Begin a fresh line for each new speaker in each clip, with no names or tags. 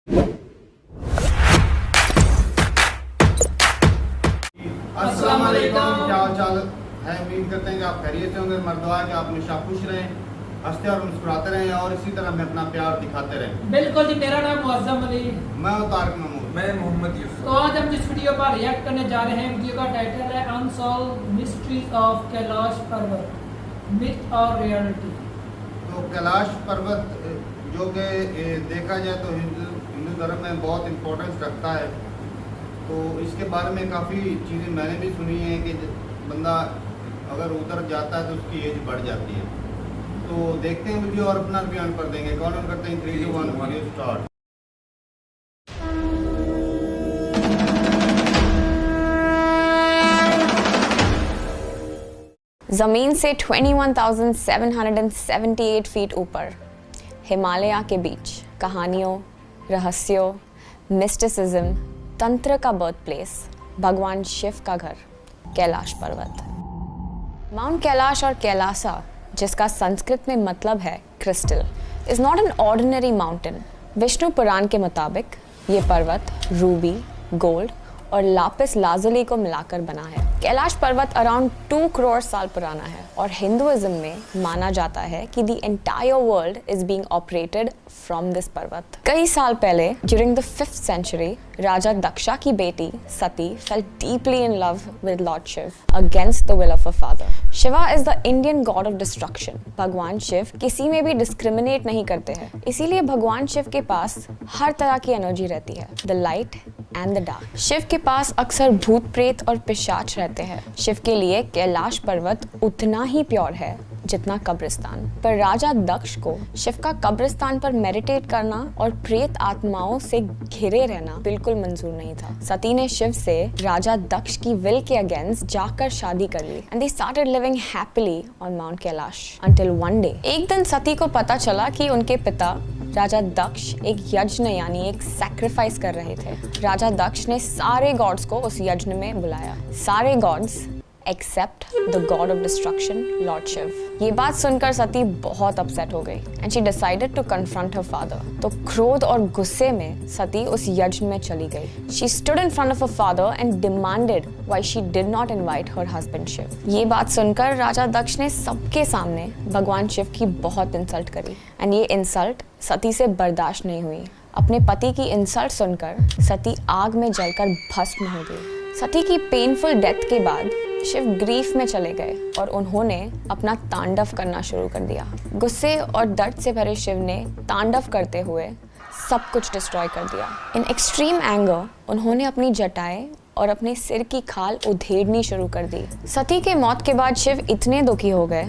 अस्सलाम वालेकुम, क्या हाल चाल है। उम्मीद करते हैं कि आप खैरियत से होंगे। मर्दवा कि आप हमेशा खुश रहें, हंसते और मुस्कुराते रहें और इसी तरह हमें अपना प्यार दिखाते रहें।
बिल्कुल जी, मेरा नाम मुअज्जम अली,
मैं हूं तारिक महमूद,
मैं मोहम्मद यूसुफ।
तो आज हम जिस वीडियो पर रिएक्ट करने जा रहे हैं, वीडियो का टाइटल है अनसॉल्व्ड मिस्ट्रीज ऑफ कैलाश पर्वत, मिथ और रियलिटी।
तो कैलाश पर्वत जो कि देखा जाए तो हिंदू धर्म में बहुत इम्पोर्टेंस रखता है। तो इसके बारे में काफ़ी चीज़ें मैंने भी सुनी हैं कि बंदा अगर उधर जाता है तो उसकी एज बढ़ जाती है। तो देखते हैं वीडियो और अपना बयान कर देंगे। कौन करते हैं 3, 2, 1 वीडियो स्टार्ट।
ज़मीन से 21,778 फीट ऊपर, हिमालय के बीच, कहानियों, रहस्यों, मिस्टिसिज्म, तंत्र का बर्थ प्लेस, भगवान शिव का घर, कैलाश पर्वत। माउंट कैलाश और कैलासा, जिसका संस्कृत में मतलब है crystal, is not an ordinary mountain. Vishnu Purana के मुताबिक ये पर्वत रूबी, गोल्ड और लापिस लाजुली को मिलाकर बना है। कैलाश पर्वत अराउंड 2 करोड़ साल पुराना है और हिंदुइज्म में माना जाता है कि the entire world is being operated from this पर्वत। कई साल पहले ड्यूरिंग द 5th सेंचुरी, राजा दक्षा की बेटी Sati fell deeply in love with lord Shiva against the will of a father. Shiva is the Indian god of destruction. भगवान शिव किसी में भी डिस्क्रिमिनेट नहीं करते हैं, इसीलिए भगवान शिव के पास हर तरह की एनर्जी रहती है, the light and the dark. Shiva के पास अक्सर भूत प्रेत और पिशाच रहते हैं। शिव के लिए कैलाश पर्वत उतना ही प्योर है जितना कब्रिस्तान। पर राजा दक्ष को शिव का कब्रिस्तान पर मेडिटेट करना और प्रेत आत्माओं से घिरे रहना बिल्कुल मंजूर नहीं था। सती ने शिव से राजा दक्ष की विल के अगेंस्ट जाकर शादी कर ली and they started living happily on mount Kailash until one day. एक दिन सती को पता चला कि उनके पिता राजा दक्ष एक यज्ञ यानी एक सैक्रिफाइस कर रहे थे। राजा दक्ष ने सारे गॉड्स को उस यज्ञ में बुलाया, सारे gods except the god of destruction lord Shiva. ये बात सुनकर सती बहुत अपसेट हो गई and she decided to confront her father. तो क्रोध और गुस्से में सती उस यज्ञ में चली गई। She stood in front of her father and demanded why she did not invite her husband Shiva. ये बात सुनकर राजा दक्ष ने सबके सामने भगवान शिव की बहुत इंसल्ट करी एंड ये इंसल्ट सती से बर्दाश्त नहीं हुई। अपने पति की इंसल्ट सुनकर सती आग में जलकर भस्म हो गई। सती की पेनफुल डेथ के बाद शिव ग्रीफ में चले गए और उन्होंने अपना तांडव करना शुरू कर दिया। गुस्से और दर्द से भरे शिव ने तांडव करते हुए सब कुछ डिस्ट्रॉय कर दिया। इन एक्सट्रीम एंगर उन्होंने अपनी जटाएं और अपने सिर की खाल उधेड़नी शुरू कर दी। सती के मौत के बाद शिव इतने दुखी हो गए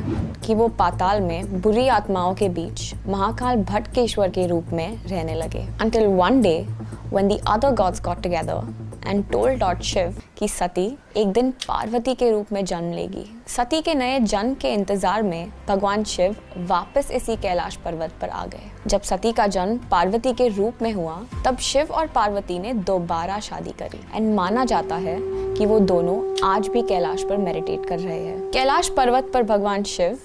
कि वो पाताल में बुरी आत्माओं के बीच महाकाल भटकेश्वर के रूप में रहने लगे। Until one day when the other gods got together and told Lord Shiv कि सती एक दिन पार्वती के रूप में जन्म लेगी। सती के नए जन्म के इंतजार में भगवान शिव वापस इसी कैलाश पर्वत पर आ गए। जब सती का जन्म पार्वती के रूप में हुआ तब शिव और पार्वती ने दोबारा शादी करी एंड माना जाता है कि वो दोनों आज भी कैलाश पर मेडिटेट कर रहे हैं। कैलाश पर्वत पर भगवान शिव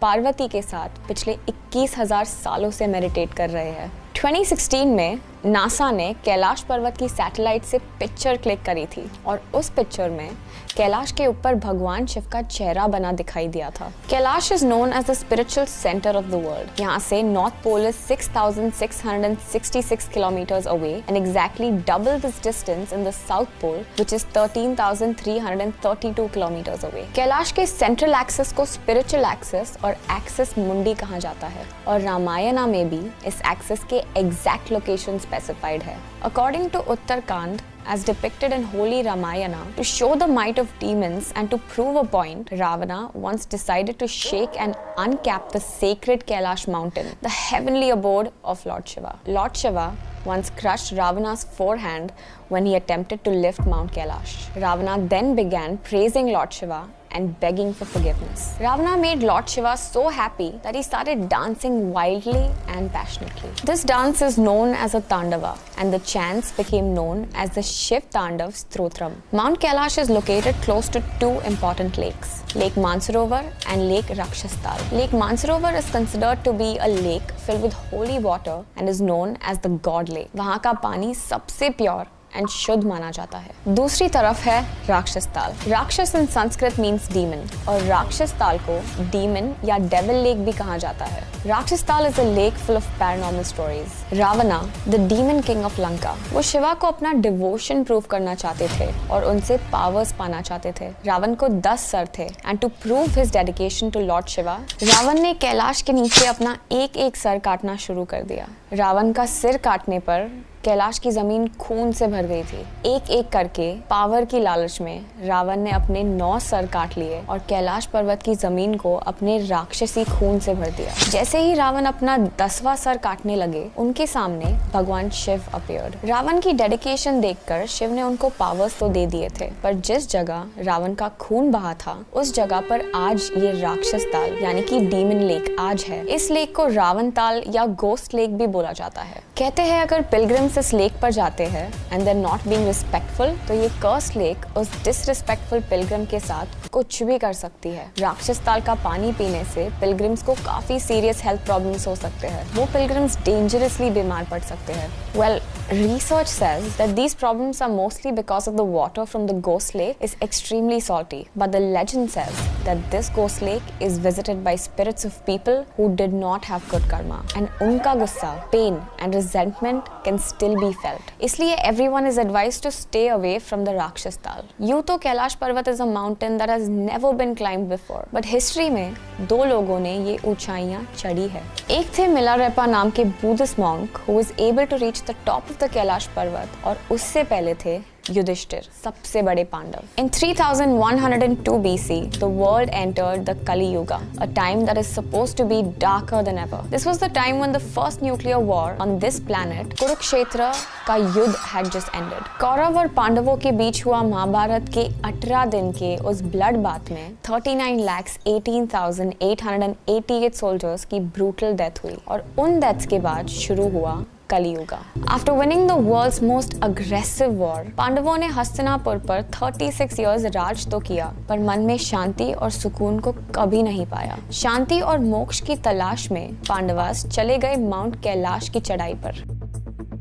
पार्वती के साथ पिछले 21,000 सालों से मेडिटेट कर रहे हैं। 2016 में नासा ने कैलाश पर्वत की सैटेलाइट से पिक्चर क्लिक करी थी और उस पिक्चर में कैलाश के ऊपर भगवान शिव का चेहरा बना दिखाई दिया था। Kailash is known as the spiritual centre of the world. यहाँ से north pole is 6,666 kilometres away and exactly double this distance in the south pole which is 13,332 kilometres away. Kailash के सेंट्रल एक्सिस को स्पिरिचुअल एक्सिस और axis mundi कहा जाता है और रामायणा में भी इस एक्सिस के एग्जैक्ट लोकेशन specified है। According to Uttarkand, as depicted in Holy Ramayana, to show the might of demons and to prove a point, Ravana once decided to shake and uncap the sacred Kailash mountain, the heavenly abode of Lord Shiva. Lord Shiva once crushed Ravana's forehand when he attempted to lift Mount Kailash. Ravana then began praising Lord Shiva and begging for forgiveness. Ravana made Lord Shiva so happy that he started dancing wildly and passionately. This dance is known as a Tandava, and the chants became known as the Shiv Tandav Stotram. Mount Kailash is located close to two important lakes, Lake Mansarovar and Lake Rakshastal. Lake Mansarovar is considered to be a lake filled with holy water and is known as the God Lake. वहाँ का पानी सबसे pure and शुद्ध माना जाता है। दूसरी तरफ है राक्षस ताल। राक्षस इन संस्कृत मीन्स डीमन और राक्षस ताल को डीमन या डेविल लेक भी कहा जाता है। Rakshas Tal is a lake full of paranormal stories. Ravana the demon king of Lanka, वो शिवा को अपना डिवोशन प्रूव करना चाहते थे और उनसे पावर्स पाना चाहते थे। रावण को 10 सर थे and to prove his dedication to lord Shiva, Ravana ने कैलाश के नीचे अपना एक सर काटना शुरू कर दिया। रावण का सिर काटने पर कैलाश की जमीन खून से भर गई थी। एक करके पावर की लालच में रावण ने अपने 9 सर काट लिए और कैलाश पर्वत की जमीन को अपने राक्षसी खून से भर दिया। जैसे ही रावण अपना 10वां सर काटने लगे, उनके सामने भगवान शिव अपीयर्ड। रावण की डेडिकेशन देखकर शिव ने उनको पावर्स तो दे दिए थे, पर जिस जगह रावण का खून बहा था उस जगह पर आज ये राक्षस ताल यानी कि डीमन लेक आज है। इस लेक को रावण ताल या गोस्ट लेक भी बोला जाता है। कहते हैं अगर पिलग्रिम्स इस लेक पर जाते हैं and they not being respectful, तो ये कर्स लेक उस डिसरिस्पेक्टफुल पिलग्रिम के साथ कुछ भी कर सकती है। राक्षस ताल का पानी पीने से पिलग्रिम्स को काफी सीरियस हेल्थ प्रॉब्लम्स हो सकते हैं। वो पिलग्रिम्स डेंजरसली बीमार पड़ सकते हैं। Well, research says that these problems are mostly because of the water from the ghost lake is extremely salty, but the legend says that this ghost lake is visited by spirits of people who did not have good karma, and उनका गुस्सा, pain and resentment can still be felt. इसलिए everyone is advised to stay away from the Rakshas Tal. यूँ तो कैलाश पर्वत is a mountain that has never been climbed before, but history में 2 लोगों ने ये ऊंचाइयाँ चढ़ी है। एक थे मिलारेपा नाम के Buddhist monk who was able to reach the top of the Kailash पर्वत, और उससे पहले थे युधिष्ठिर, सबसे बड़े Pandav. In 3102 BC, the world entered the Kali Yuga, a time that is supposed to be darker than ever. This was the time when the first nuclear war on this planet, Kurukshetra का युद्ध had just ended. Kaurava और पांडवों के बीच हुआ महाभारत के 18 दिन के उस ब्लड बाथ में 39,18,888 सोल्जर्स की ब्रूटल डेथ हुई, और उन डेथ्स के बाद शुरू हुआ Kaliyuga. After winning the world's most aggressive war, पांडवों ने हस्तिनापुर पर 36 years राज तो किया, पर मन में शांति और सुकून को कभी नहीं पाया। शांति और मोक्ष की तलाश में पांडवास चले गए माउंट कैलाश की चढ़ाई पर।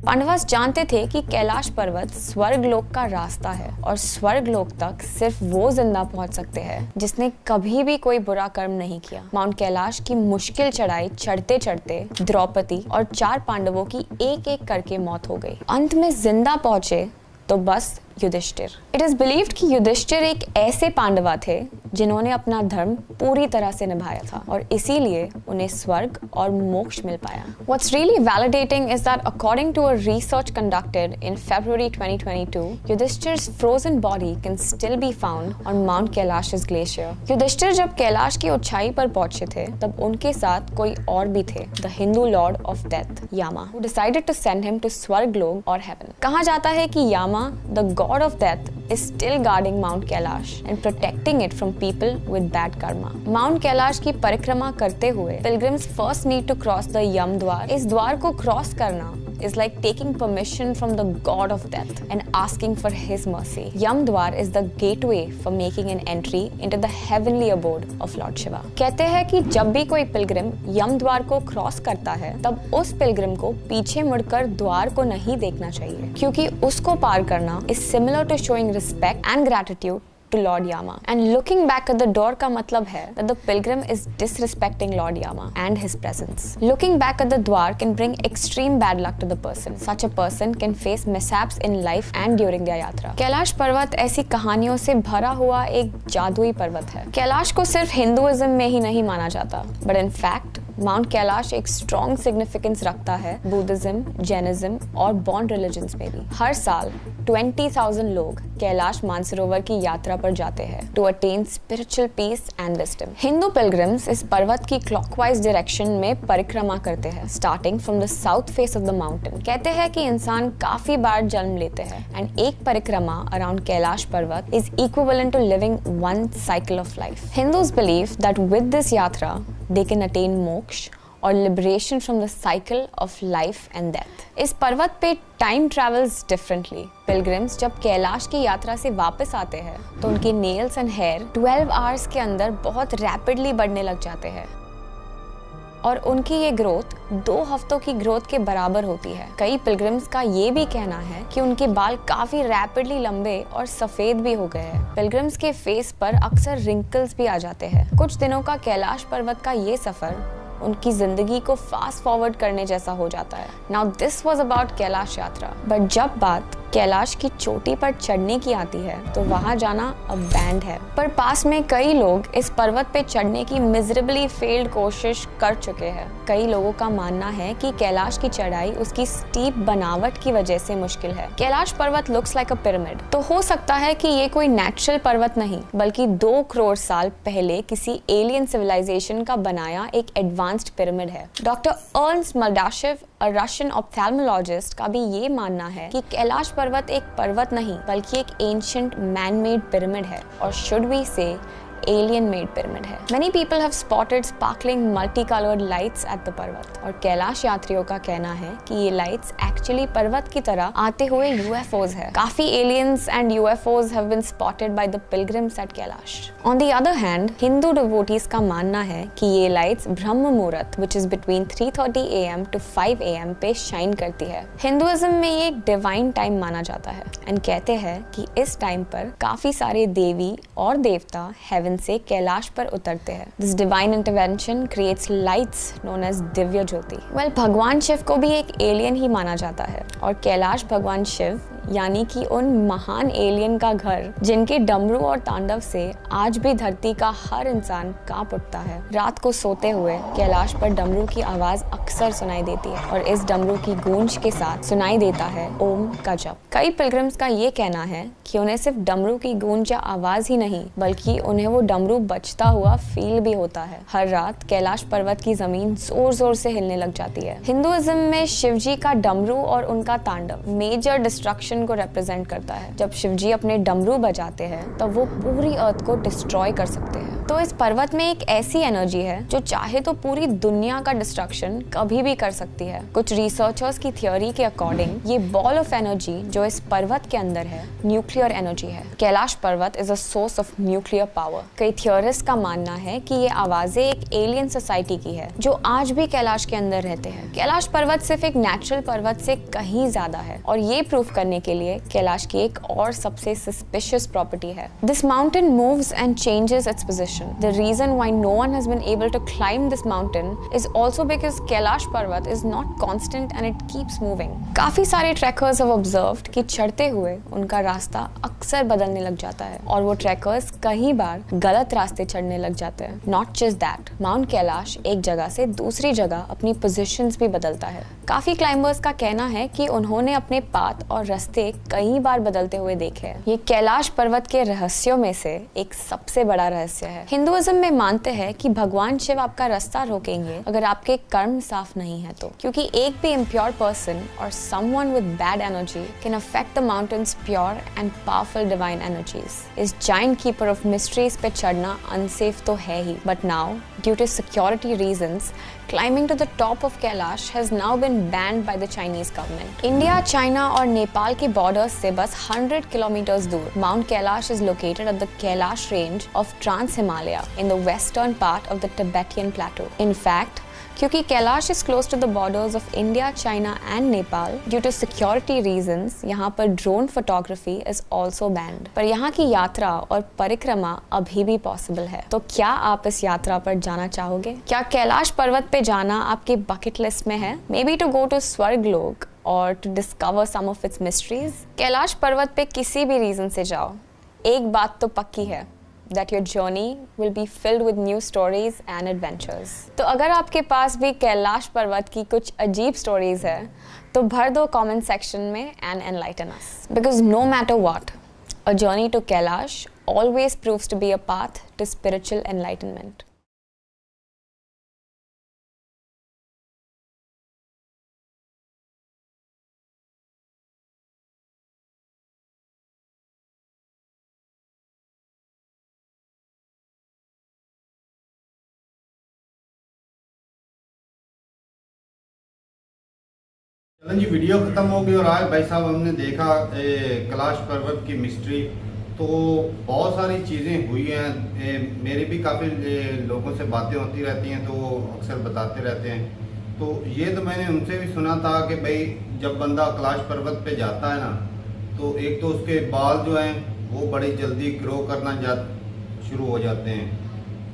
पांडवास जानते थे कि कैलाश पर्वत स्वर्ग लोक का रास्ता है, और स्वर्ग लोक तक सिर्फ वो जिंदा पहुंच सकते हैं जिसने कभी भी कोई बुरा कर्म नहीं किया। माउंट कैलाश की मुश्किल चढ़ाई चढ़ते चढ़ते द्रौपदी और 4 पांडवों की एक करके मौत हो गई। अंत में जिंदा पहुंचे तो बस युधिष्ठिर। इट इज बिलीव्ड कि युधिष्ठिर एक ऐसे पांडवा थे जिन्होंने अपना धर्म पूरी तरह से निभाया था, और इसीलिए उन्हें स्वर्ग और मोक्ष मिल पाया। What's really validating is that according to a research conducted in February 2022, Yudhishthir's frozen body can still be found on Mount Kailash's glacier. Yudhishthir जब कैलाश की ऊंचाई पर पहुंचे थे, तब उनके साथ कोई और भी थे, the Hindu lord of death, Yama, who decided to send him to स्वर्गलोक और heaven. कहा जाता है कि Yama, the god of death, is still guarding Mount Kailash and protecting it from people with bad karma. Mount Kailash की परिक्रमा करते हुए pilgrims first need to cross the यम द्वार। इस द्वार को क्रॉस करना is like taking permission from the god of death and asking for his mercy. Yam Dwar is the gateway for making an entry into the heavenly abode of Lord Shiva. कहते हैं कि जब भी कोई Pilgrim यम द्वार को cross करता है, तब उस पिलग्रिम को पीछे मुड़कर द्वार को नहीं देखना चाहिए, क्योंकि उसको पार करना is similar to showing respect and gratitude to Lord Yama. And looking back at the door का मतलब है that the pilgrim is disrespecting Lord Yama and his presence. Looking back at the द्वार can bring extreme bad luck to the person. Such a person can face mishaps in life and during their यात्रा. कैलाश पर्वत ऐसी कहानियों से भरा हुआ एक जादुई पर्वत है। कैलाश को सिर्फ हिंदुइज्म में ही नहीं माना जाता, but in fact mount Kailash एक स्ट्रॉन्ग सिग्निफिकेंस रखता है बुद्धिज्म, जैनिज्म और बॉन्ड रिलीजन्स में भी। हर साल 20,000 लोग कैलाश मानसरोवर की यात्रा पर जाते हैं to attain spiritual peace and wisdom. Hindu pilgrims इस पर्वत की क्लॉकवाइज डायरेक्शन में परिक्रमा करते हैं, starting from the south face of the mountain. कहते हैं कि इंसान काफी बार जन्म लेते हैं एंड एक परिक्रमा अराउंड कैलाश पर्वत is equivalent to living one cycle of life. Hindus believe that with this yatra they can attain moksha और liberation from the cycle of life and death. इस पर्वत पे टाइम ट्रेवल्स डिफरेंटली। पिलग्रिम्स जब कैलाश की यात्रा से वापस आते हैं तो उनके नेल्स एंड हेयर 12 आवर्स के अंदर बहुत रैपिडली बढ़ने लग जाते हैं और उनकी ये ग्रोथ 2 हफ्तों की ग्रोथ के बराबर होती है। कई पिलग्रिम्स का ये भी कहना है कि उनके बाल काफी रैपिडली लंबे और सफेद भी हो गए हैं। पिलग्रिम्स के फेस पर अक्सर रिंकल्स भी आ जाते हैं। कुछ दिनों का कैलाश पर्वत का ये सफर उनकी जिंदगी को फास्ट फॉरवर्ड करने जैसा हो जाता है। Now this was about Kailash यात्रा, बट जब बात कैलाश की चोटी पर चढ़ने की आती है तो वहां जाना अब बैंड है। पर पास में कई लोग इस पर्वत पे चढ़ने की मिजरेबली फेल्ड कोशिश कर चुके हैं। कई लोगों का मानना है कि कैलाश की चढ़ाई उसकी स्टीप बनावट की वजह से मुश्किल है। कैलाश पर्वत लुक्स लाइक अ पिरामिड, तो हो सकता है कि ये कोई नेचुरल पर्वत नहीं बल्कि 2 करोड़ साल पहले किसी एलियन सिविलाइजेशन का बनाया एक एडवांस्ड पिरामिड है। Doctor Ernst Muldashev, a Russian ophthalmologist, का भी ये मानना है कि कैलाश पर्वत एक पर्वत नहीं बल्कि एक एंशिएंट मैन मेड पिरामिड है, और शुड वी से alien made pyramid है। Many people have spotted sparkling multicolored lights at the पर्वत, और कैलाश यात्रियों का कहना है कि ये लाइट्स एक्चुअली पर्वत की तरह आते हुए UFOs है। काफी aliens and UFOs have been spotted by the pilgrims at Kailash. On the other hand, Hindu devotees का मानना है कि ये लाइट्स ब्रह्म मुहूर्त which is between 3:30 AM to 5 AM पे शाइन करती है। हिंदुइज्म में ये एक डिवाइन टाइम माना जाता है एंड कहते हैं कि इस टाइम पर काफी सारे देवी और देवता हेवन से कैलाश पर उतरते हैं। This divine intervention creates lights known as Divya Jyoti. Well, भगवान शिव को भी एक एलियन ही माना जाता है, और कैलाश भगवान शिव यानी कि उन महान एलियन का घर जिनके डमरू और तांडव से आज भी धरती का हर इंसान कांप उठता है। रात को सोते हुए कैलाश पर डमरू की आवाज अक्सर सुनाई देती है, और इस डमरू की गूंज के साथ सुनाई देता है ओम का जप। कई पिलग्रिम्स का ये कहना है कि उन्हें सिर्फ डमरू की गूंज या आवाज ही नहीं बल्कि उन्हें वो डमरू बजता हुआ फील भी होता है। हर रात कैलाश पर्वत की जमीन जोर जोर से हिलने लग जाती है। हिंदुइज्म में शिवजी का डमरू और उनका तांडव मेजर डिस्ट्रक्शन को रिप्रेजेंट करता है। जब शिवजी अपने डमरू बजाते हैं तब वो पूरी अर्थ को डिस्ट्रॉय कर सकते हैं। तो इस पर्वत में एक ऐसी एनर्जी है जो चाहे तो पूरी दुनिया का डिस्ट्रक्शन कभी भी कर सकती है। कुछ रिसर्चर्स की थियोरी के अकॉर्डिंग ये बॉल ऑफ एनर्जी जो इस पर्वत के अंदर है न्यूक्लियर एनर्जी है। कैलाश पर्वत is a source of nuclear power. कई थियोरिस्ट का मानना है कि ये आवाजें एक एलियन सोसाइटी की है जो आज भी कैलाश के अंदर रहते हैं। कैलाश पर्वत सिर्फ एक नेचुरल पर्वत से कहीं ज्यादा है, और ये प्रूफ करने के लिए कैलाश की एक और सबसे सस्पिशियस प्रॉपर्टी है। This mountain moves and changes its position. The reason why no one has been able to climb this mountain is also because Kailash Parvat is not constant and it keeps moving. काफी सारे trackers have observed कि चढ़ते हुए उनका रास्ता अक्सर बदलने लग जाता है, और वो ट्रैकर्स कई बार गलत रास्ते चढ़ने लग जाते हैं। Not just that, mount Kailash एक जगह से दूसरी जगह अपनी पोजीशंस भी बदलता है। काफी क्लाइंबर्स का कहना है कि उन्होंने अपने पाथ और रास्ते कई बार बदलते हुए देखे हैं। ये कैलाश पर्वत के रहस्यों में से एक सबसे बड़ा रहस्य है। हिंदुइज्म में मानते हैं कि भगवान शिव आपका रास्ता रोकेंगे अगर आपके कर्म साफ नहीं है तो, क्योंकि एक भी impure person or someone with bad energy can affect the mountain's pure and powerful divine energies. इस जायंट कीपर ऑफ मिस्ट्रीज पे चढ़ना अनसेफ तो है ही, but now due to security reasons climbing to the top of Kailash has now been banned by the Chinese government. India, China और नेपाल के borders से बस 100 किलोमीटर्स दूर mount Kailash is located at the Kailash range of Trans-Himalaya in the western part of the Tibetan plateau. In fact, क्योंकि Kailash is close to the borders of India, China and Nepal, due to security reasons, यहाँ पर drone photography is also banned. पर यहाँ की यात्रा और परिक्रमा अभी भी पॉसिबल है। तो क्या आप इस यात्रा पर जाना चाहोगे? क्या कैलाश पर्वत पे जाना आपकी बकेट लिस्ट में है? Maybe to go to स्वर्गलोक और to discover some of its mysteries? Kailash पर्वत पे किसी भी रीजन से जाओ, एक बात तो पक्की है, that your journey will be filled with new stories and adventures. तो अगर आपके पास भी कैलाश पर्वत की कुछ अजीब stories है तो भर दो comment section में and enlighten us. Because no matter what, a journey to Kailash always proves to be a path to spiritual enlightenment.
चलन जी, वीडियो ख़त्म हो गई और आज भाई साहब हमने देखा कैलाश पर्वत की मिस्ट्री। तो बहुत सारी चीज़ें हुई हैं, मेरी भी काफ़ी लोगों से बातें होती रहती हैं तो वो अक्सर बताते रहते हैं। तो ये तो मैंने उनसे भी सुना था कि भाई जब बंदा कैलाश पर्वत पे जाता है ना तो एक तो उसके बाल जो हैं वो बड़ी जल्दी ग्रो करना शुरू हो जाते हैं,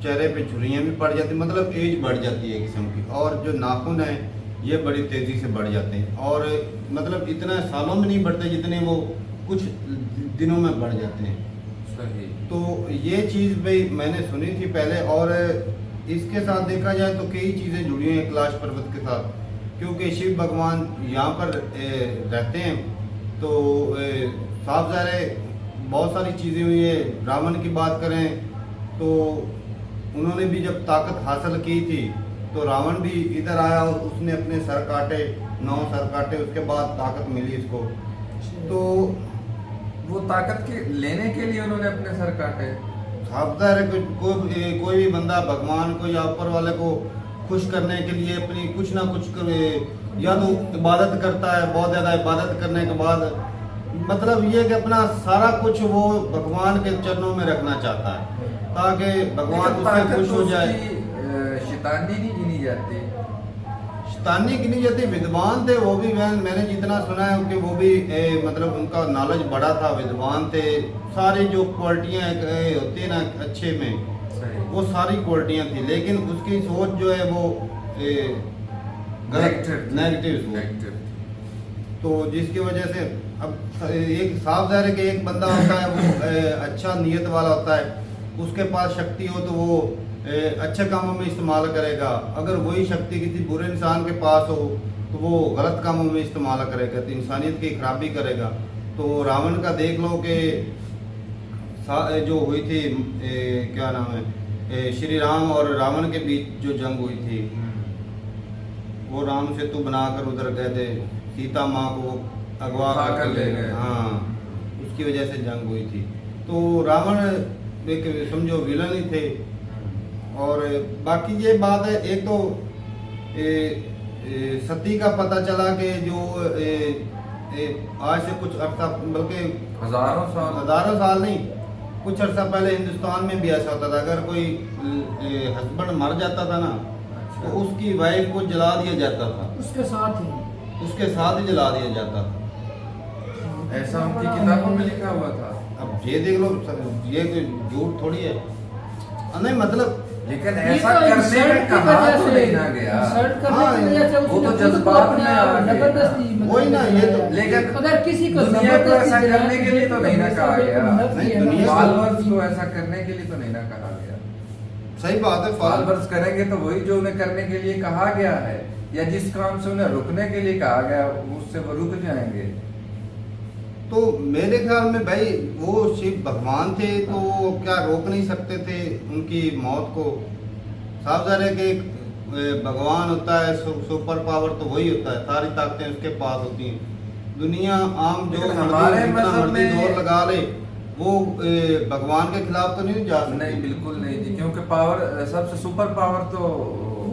चेहरे पे झुर्रियाँ भी पड़ जाती, मतलब एज बढ़ जाती है एक किस्म की, और जो नाखून हैं ये बड़ी तेज़ी से बढ़ जाते हैं और मतलब इतना सालों में नहीं बढ़ते जितने वो कुछ दिनों में बढ़ जाते हैं।
सही।
तो ये चीज़ भाई मैंने सुनी थी पहले, और इसके साथ देखा जाए तो कई चीज़ें जुड़ी हैं कैलाश पर्वत के साथ, क्योंकि शिव भगवान यहाँ पर रहते हैं। तो साफ ज़ाहिर है बहुत सारी चीज़ें हुई है। रावण की बात करें तो उन्होंने भी जब ताकत हासिल की थी तो रावण भी इधर आया और उसने अपने सर काटे, 9 सर काटे, उसके बाद ताकत मिली इसको। तो
वो ताकत के लेने के लिए उन्होंने अपने सर काटे।
साबधान है कोई भी बंदा भगवान को या ऊपर वाले को खुश करने के लिए अपनी कुछ ना कुछ या तो इबादत करता है, बहुत ज़्यादा इबादत करने के बाद मतलब ये कि अपना सारा कुछ वो भगवान के चरणों में रखना चाहता है ताकि भगवान उससे खुश हो जाए।
शैतानी नहीं गिनी जाती,
शैतानी गिनी जाती। विद्वान थे वो भी, मैंने जितना सुना है कि वो भी मतलब उनका नॉलेज बड़ा था, विद्वान थे। सारी जो क्वालिटियाँ होती है ना अच्छे में, वो सारी क्वालिटियाँ थी, लेकिन उसकी सोच जो है वो नेगेटिव। तो जिसकी वजह से अब एक साफ ज़ाहिर है कि एक बंदा होता है वो अच्छा नीयत वाला होता है, उसके पास शक्ति हो तो वो अच्छे कामों में इस्तेमाल करेगा। अगर वही शक्ति किसी बुरे इंसान के पास हो तो वो गलत कामों में इस्तेमाल करेगा, तो इंसानियत की खराबी करेगा। तो रावण का देख लो कि जो हुई थी क्या नाम है, श्री राम और रावण के बीच जो जंग हुई थी, वो राम सेतु बनाकर उधर गए थे, सीता माँ को अगवा कर ले गए। हाँ, उसकी वजह से जंग हुई थी। तो रावण एक समझो विलन ही थे। और बाकी ये बात है, एक तो सती का पता चला कि जो आज से कुछ अर्सा, बल्कि हजारों साल नहीं, कुछ अर्सा पहले हिंदुस्तान में भी ऐसा होता था, अगर कोई हस्बैंड मर जाता था ना तो उसकी वाइफ को जला दिया जाता था, उसके साथ ही जला दिया जाता था।
ऐसा उनकी किताबों में लिखा हुआ था।
अब ये देख लो, ये कोई झूठ थोड़ी है, नहीं मतलब
लेकिन ऐसा करने में कहा तो नहीं ना गया। वो तो जज्बात में
वही ना, ये तो
लेकिन
अगर किसी को
दुनिया को ऐसा करने के लिए तो नहीं ना कहा गया, फॉलोअर्स को ऐसा करने के लिए तो नहीं ना कहा गया।
सही बात है,
फॉलोअर्स करेंगे तो वही जो उन्हें करने के लिए कहा गया है, या जिस काम से उन्हें रुकने के लिए कहा गया उससे वो रुक जाएंगे।
तो मेरे ख्याल में भाई वो शिव भगवान थे तो क्या रोक नहीं सकते थे उनकी मौत को। साफ ज़ाहिर है कि भगवान होता है, सुपर पावर तो वही होता है, सारी ताकतें उसके पास होती हैं। दुनिया आम जो
हमारे मजहब में
जोर लगा ले वो भगवान के खिलाफ तो नहीं जा सकते।
नहीं, बिल्कुल नहीं जी, क्योंकि पावर सबसे सुपर पावर तो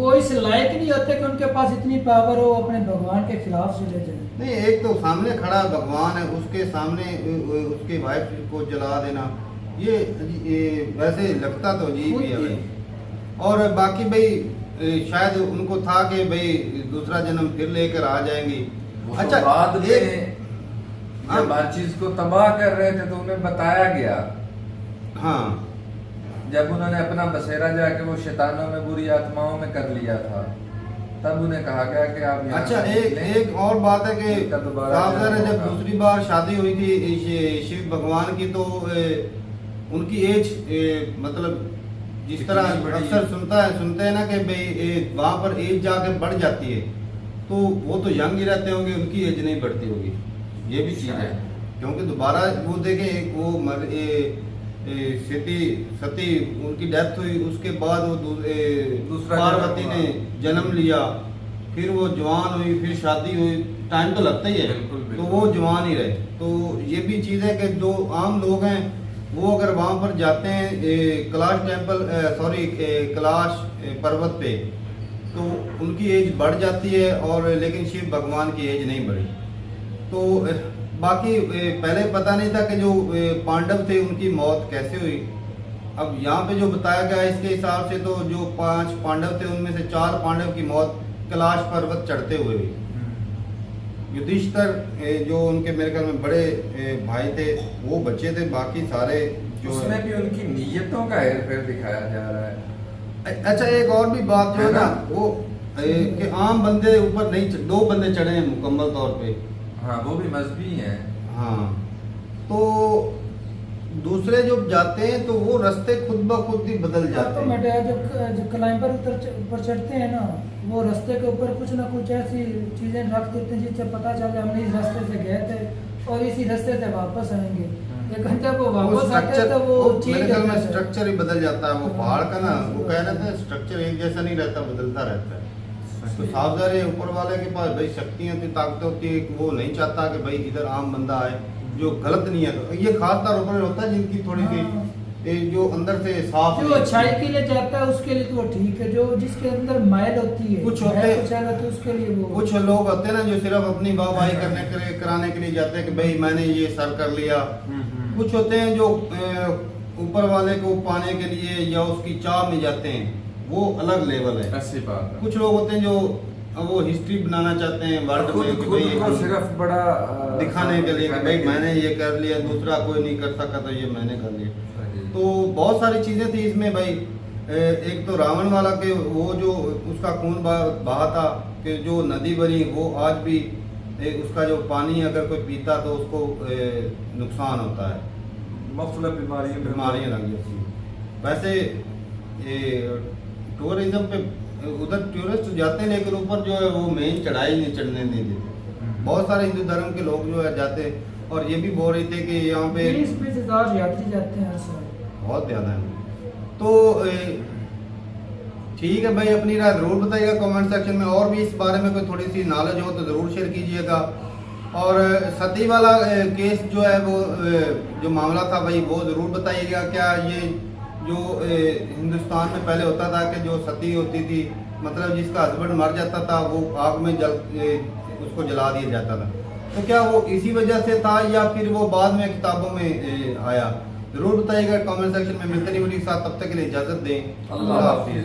वो इस लायक नहीं होते कि उनके पास इतनी पावर हो अपने भगवान के खिलाफ से ले जाए।
नहीं, एक तो सामने खड़ा भगवान है, उसके सामने उसके वाइफ को जला देना, ये वैसे लगता तो अजीब ही है भाई। और बाकी भाई शायद उनको था कि भाई दूसरा जन्म फिर लेकर आ जाएंगी।
अच्छा, बाद में जब हर चीज को तबाह कर रहे थे तो उन्हें बताया गया।
हाँ,
जब उन्होंने अपना बसेरा जाके वो शैतानों में, बुरी आत्माओं में कर लिया था, तब उन्हें कहा गया कि आप यहाँ।
अच्छा, एक और बात है कि जब दूसरी बार शादी हुई थी शिव भगवान की, तो उनकी एज मतलब जिस तरह
इतनी बड़ी-
अक्सर सुनते हैं ना कि भाई वहाँ पर एज जाके बढ़ जाती है, तो वो तो यंग ही रहते होंगे, उनकी एज नहीं बढ़ती होगी, ये भी चीज़ है। क्योंकि दोबारा वो देखें वो सती उनकी डेथ हुई, उसके बाद वो
दूसरा
पार्वती
जन्म
ने
हुआ।
जन्म लिया, फिर वो जवान हुई, फिर शादी हुई, टाइम तो लगता ही है।
बिल्कुल,
तो
बिल्कुल।
वो जवान ही रहे। तो ये भी चीज़ है कि जो आम लोग हैं वो अगर वहाँ पर जाते हैं कैलाश टेम्पल कैलाश पर्वत पे, तो उनकी एज बढ़ जाती है, और लेकिन शिव भगवान की एज नहीं बढ़ी। तो बाकी पहले पता नहीं था कि जो पांडव थे उनकी मौत कैसे हुई। अब यहाँ पे जो बताया गया है इसके हिसाब से तो जो 5 पांडव थे उनमें से 4 पांडव की मौत कैलाश पर्वत चढ़ते हुए हुई। युधिष्ठिर जो उनके मेरे ख्याल में बड़े भाई थे वो बचे थे, बाकी सारे जो
उसमें भी उनकी नीयतों का हेरफेर दिखाया जा रहा है।
अच्छा एक और भी बात जो है ना वो कि आम बंदे ऊपर नहीं 2 बंदे चढ़े हैं मुकम्मल तौर पे।
हाँ वो भी मजहबी हैं।
हाँ, तो दूसरे जो जाते हैं तो वो रास्ते खुद ब खुद ही बदल जाते हैं।
जो क्लाइंबर ऊपर चढ़ते हैं ना, वो रास्ते के ऊपर कुछ ना कुछ ऐसी चीजें रख देते हैं जिससे पता चले हमने इस रास्ते से गए थे और इसी रास्ते से वापस आएंगे। लेकिन जब वो वापस आते हैं तो वो
मेरे ख्याल में
चीज
स्ट्रक्चर ही बदल जाता है। वो पहाड़ का ना वो कह रहे थे स्ट्रक्चर एक जैसा नहीं रहता, बदलता रहता है। तो साफ ज़ाहिर है ऊपर वाले के पास भाई शक्तियाँ होती, ताकत होती है, वो नहीं चाहता कि भाई इधर आम बंदा आए जो गलत नहीं है। तो ये खास तौर पर होता है जिनकी थोड़ी सी जो अंदर से साफ
जो अच्छाई के लिए जाता है उसके लिए तो वो ठीक है, जो जिसके अंदर मैल होती है
कुछ होते हैं
तो उसके लिए वो
कुछ लोग होते हैं ना जो सिर्फ अपनी वाहवाही कराने के लिए जाते हैं कि भाई मैंने ये सर कर लिया। कुछ होते हैं जो ऊपर वाले को पाने के लिए या उसकी चाह में जाते हैं, वो अलग लेवल है।
ऐसी बात है।
कुछ लोग होते हैं जो वो हिस्ट्री बनाना चाहते हैं वर्ल्ड में कि भाई
को सिर्फ बड़ा
दिखाने के लिए कि भाई मैंने ये कर लिया, दूसरा कोई नहीं कर सका तो ये मैंने कर लिया। तो बहुत सारी चीजें थी इसमें भाई। एक तो रावण वाला के वो जो उसका खून बहा था कि जो नदी बनी वो आज भी उसका जो पानी अगर कोई पीता तो उसको नुकसान होता है,
मुख्तलिफ
बीमारियाँ लग जाती हैं। वैसे टूरिज्म पे उधर टूरिस्ट जाते हैं लेकिन ऊपर जो है वो मेन चढ़ाई नहीं चढ़ने नहीं देते। बहुत सारे हिंदू धर्म के लोग जो है जाते हैं, और ये भी बोल रहे थे कि यहाँ पे
20-20 हजार यात्री जाते हैं हर साल,
बहुत ज़्यादा है। तो ठीक है भाई, अपनी राय ज़रूर बताइएगा कमेंट सेक्शन में, और भी इस बारे में कोई थोड़ी सी नॉलेज हो तो ज़रूर शेयर कीजिएगा। और सती वाला केस जो है वो जो मामला था भाई वो ज़रूर बताइएगा। क्या ये जो हिंदुस्तान में पहले होता था कि जो सती होती थी, मतलब जिसका हस्बैंड मर जाता था वो आग में उसको जला दिया जाता था, तो क्या वो इसी वजह से था या फिर वो बाद में किताबों में आया? जरूर बताइएगा कमेंट सेक्शन में। मिलते नहीं वीडियो के साथ, तब तक के लिए इजाजत दें।
अल्लाह हाफिज।